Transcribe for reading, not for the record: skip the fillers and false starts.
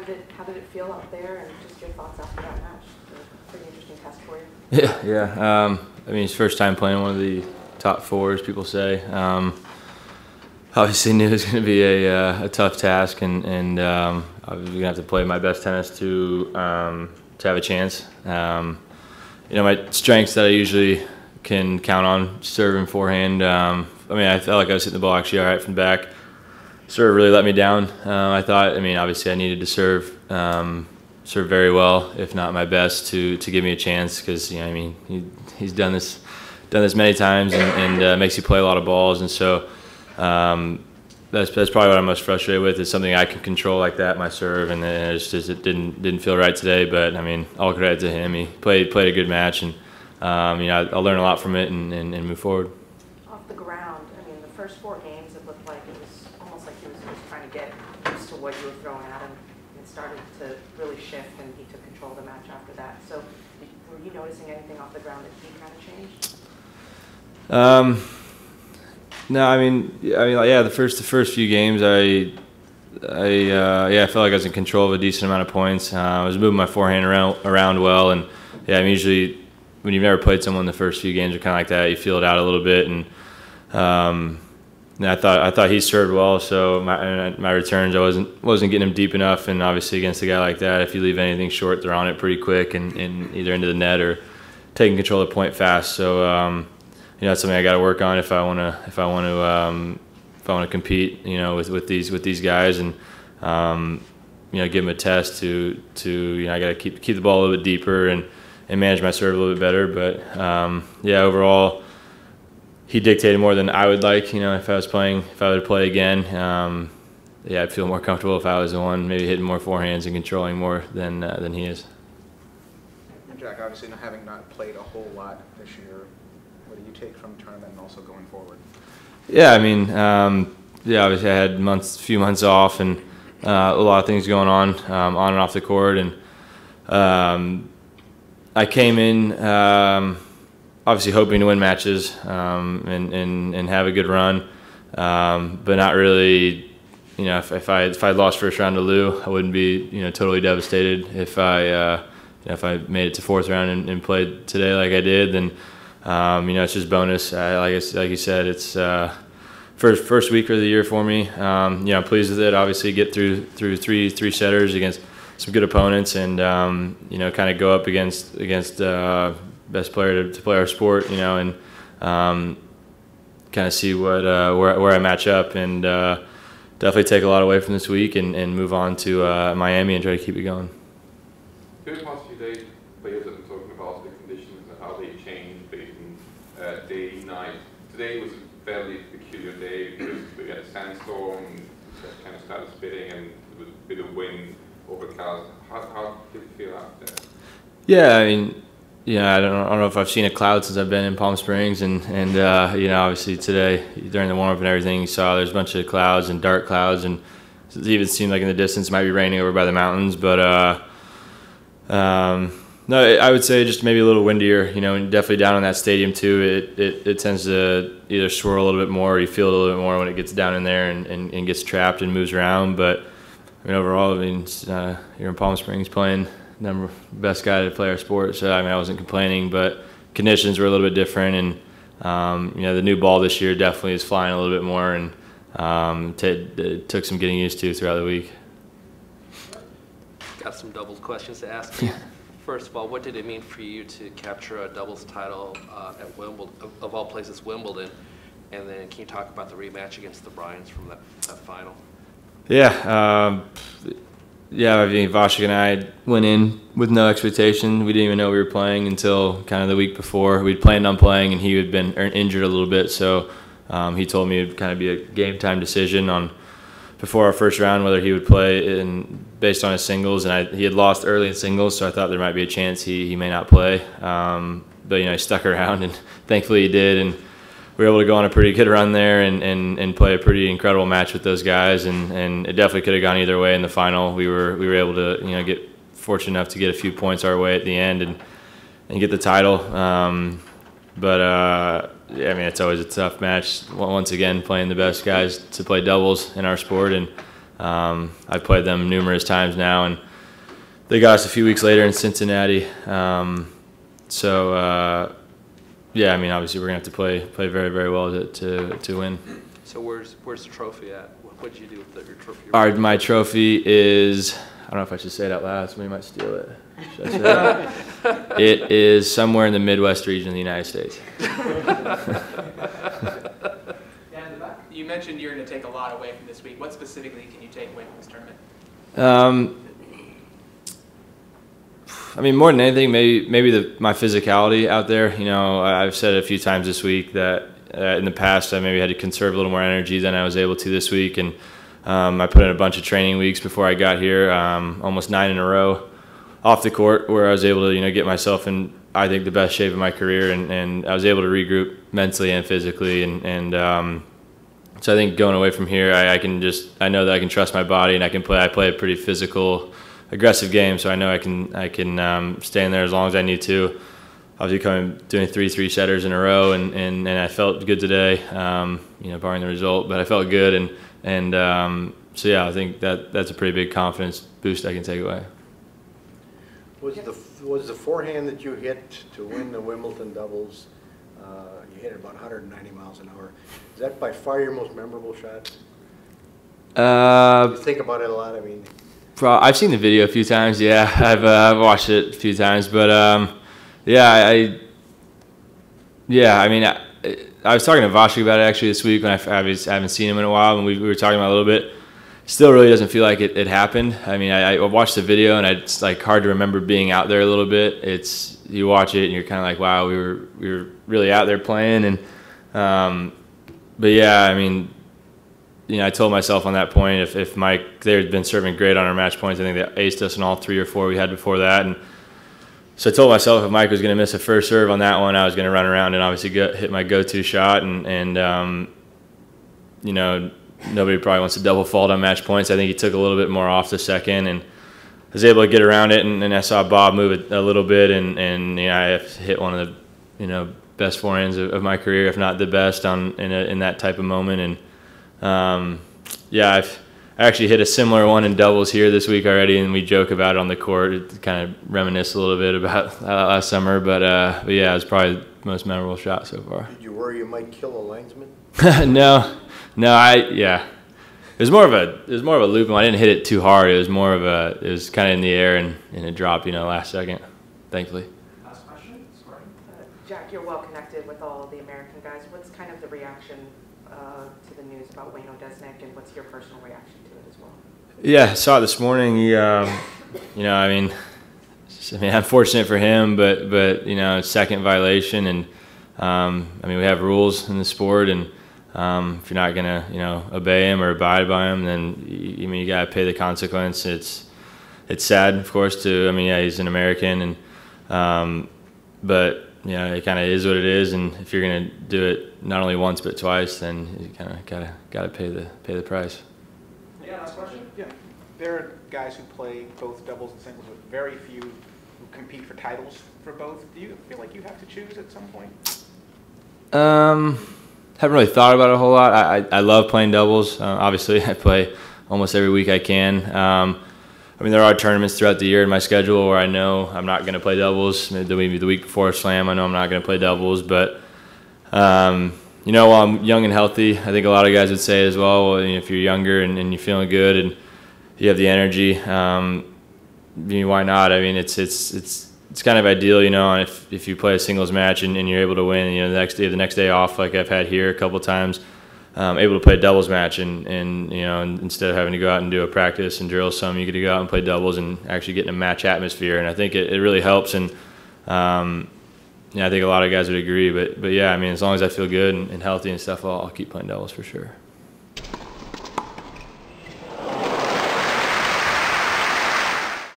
did it feel out there, and just your thoughts after that match? Pretty interesting test for you. Yeah. I mean, it's first time playing one of the top fours, people say. Obviously knew it was going to be a tough task, and I was going to have to play my best tennis to have a chance. My strengths that I usually can count on, serve and forehand. I mean, I felt like I was hitting the ball actually all right from the back. Serve really let me down. I thought. I mean, obviously I needed to serve very well, if not my best, to give me a chance, because I mean, he's done this many times and makes you play a lot of balls, and so. That's probably what I'm most frustrated with, is something I can control like that, my serve, and it didn't feel right today. But I mean, all credit to him. He played a good match, and I'll learn a lot from it and move forward. Off the ground, I mean, the first 4 games, it looked like it was almost like he was just trying to get used to what you were throwing at him. It started to really shift, and he took control of the match after that. So, were you noticing anything off the ground that he kind of changed? No, I mean, yeah. The first few games, I felt like I was in control of a decent amount of points. I was moving my forehand around well, and yeah, I mean, usually when you've never played someone, the first few games are kind of like that. You feel it out a little bit, and I thought he served well. So my returns, I wasn't getting him deep enough, and obviously against a guy like that, if you leave anything short, they're on it pretty quick and either into the net or taking control of the point fast. So. That's something I got to work on if I want to compete. With these guys, and give them a test to I got to keep the ball a little bit deeper and manage my serve a little bit better. But overall, he dictated more than I would like. If I would play again, I'd feel more comfortable if I was the one maybe hitting more forehands and controlling more than he is. And Jack, obviously having not played a whole lot this year, what do you take from the tournament and also going forward? Yeah, I mean, obviously I had a few months off and a lot of things going on and off the court, and I came in obviously hoping to win matches and have a good run, but not really. If I lost first round to Lou, I wouldn't be totally devastated. If I made it to 4th round and played today like I did, then. It's just bonus. Like you said, it's first week of the year for me. I'm pleased with it. Obviously, get through three setters against some good opponents, and kind of go up against best player to play our sport. And kind of see where I match up, and definitely take a lot away from this week and move on to Miami and try to keep it going. During the past few days, players have been talking about the conditions and how they change based on day, night. Today was a fairly peculiar day because we had a sandstorm that kind of started spitting, and there was a bit of wind, overcast. How did it feel out there? Yeah, I mean, I don't know if I've seen a cloud since I've been in Palm Springs, and obviously today during the warm up and everything, you saw there's a bunch of clouds and dark clouds, and it even seemed like in the distance it might be raining over by the mountains, but. No, I would say just maybe a little windier, and definitely down in that stadium too. It tends to either swirl a little bit more, or you feel it a little bit more when it gets down in there and gets trapped and moves around. But I mean, overall, you're in Palm Springs playing best guy to play our sport, so I wasn't complaining. But conditions were a little bit different, and the new ball this year definitely is flying a little bit more, and it took some getting used to throughout the week. Got some doubles questions to ask you. First of all, what did it mean for you to capture a doubles title at Wimbledon, of all places, Wimbledon? And then can you talk about the rematch against the Bryans from that final? Yeah, I mean, Vashik and I went in with no expectation. We didn't even know we were playing until kind of the week before. We'd planned on playing, and he had been injured a little bit, so he told me it would kind of be a game time decision before our first round whether he would play based on his singles, and he had lost early in singles, so I thought there might be a chance he may not play. But he stuck around, and thankfully he did, and we were able to go on a pretty good run there and play a pretty incredible match with those guys, and it definitely could have gone either way in the final. We were able to get fortunate enough to get a few points our way at the end and get the title. I mean, it's always a tough match. Once again, playing the best guys to play doubles in our sport, and I've played them numerous times now, and they got us a few weeks later in Cincinnati. Yeah, I mean, obviously we're gonna have to play very, very well to win. So where's the trophy at? What did you do with your trophy? My trophy is, I don't know if I should say it out loud. Somebody might steal it. Should I say that? It is somewhere in the Midwest region of the United States. You mentioned you're going to take a lot away from this week. What specifically can you take away from this tournament? I mean, more than anything, maybe my physicality out there. You know, I've said it a few times this week that in the past I maybe had to conserve a little more energy than I was able to this week, and I put in a bunch of training weeks before I got here, almost 9 in a row off the court, where I was able to get myself in, I think, the best shape of my career, and I was able to regroup mentally and physically, and so I think going away from here, I know that I can trust my body, and I play a pretty physical, aggressive game, so I know I can stay in there as long as I need to. Obviously, doing 3 setters in a row, and I felt good today. Barring the result, but I felt good, so yeah, I think that's a pretty big confidence boost I can take away. Was the forehand that you hit to win the Wimbledon doubles? You hit it about 190 miles an hour. Is that by far your most memorable shot? You think about it a lot. I mean, I've seen the video a few times. Yeah, I've watched it a few times, but I was talking to Vashik about it actually this week when I haven't seen him in a while, and we were talking about it a little bit. Still really doesn't feel like it happened. I mean, I watched the video, and it's like hard to remember being out there a little bit. You watch it and you're kind of like, wow, we were really out there playing, and but yeah, I mean, I told myself on that point, if Mike, they had been serving great on our match points. I think they aced us in all 3 or 4 we had before that, and so I told myself if Mike was going to miss a first serve on that one, I was going to run around and obviously hit my go-to shot, and nobody probably wants to double fault on match points. I think he took a little bit more off the second, and was able to get around it, and I saw Bob move it a little bit, and I hit one of the best forehands of my career, if not the best, in that type of moment. And I actually hit a similar one in doubles here this week already, and we joke about it on the court. It kind of reminisce a little bit about last summer, but yeah, it was probably the most memorable shot so far. did you worry you might kill a linesman? No, It was more of a loop. I didn't hit it too hard. It was kind of in the air, and it dropped, last second, thankfully. Last question. Sorry. Jack, you're well connected with all the American guys. What's kind of the reaction to the news about Wayne Odesnik, and what's your personal reaction to it as well? Yeah, I saw it this morning. Unfortunate for him, but second violation, and we have rules in the sport, and if you're not gonna obey him or abide by him, then you gotta pay the consequence. It's sad, of course. He's an American, and but it kind of is what it is. And if you're gonna do it not only once but twice, then you kind of gotta pay the price. Yeah, last question. Yeah, there are guys who play both doubles and singles, but very few who compete for titles for both. Do you feel like you have to choose at some point? Haven't really thought about it a whole lot. I love playing doubles. Obviously, I play almost every week I can. There are tournaments throughout the year in my schedule where I know I'm not going to play doubles. Maybe the week before a slam, I know I'm not going to play doubles. But, while I'm young and healthy, I think a lot of guys would say as well, if you're younger and you're feeling good and you have the energy, why not? It's kind of ideal, if you play a singles match and you're able to win, the next day off, like I've had here a couple times, able to play a doubles match, and instead of having to go out and do a practice and drill some, you get to go out and play doubles and actually get in a match atmosphere, and I think it really helps, and I think a lot of guys would agree, but yeah, as long as I feel good and healthy and stuff, I'll keep playing doubles for sure.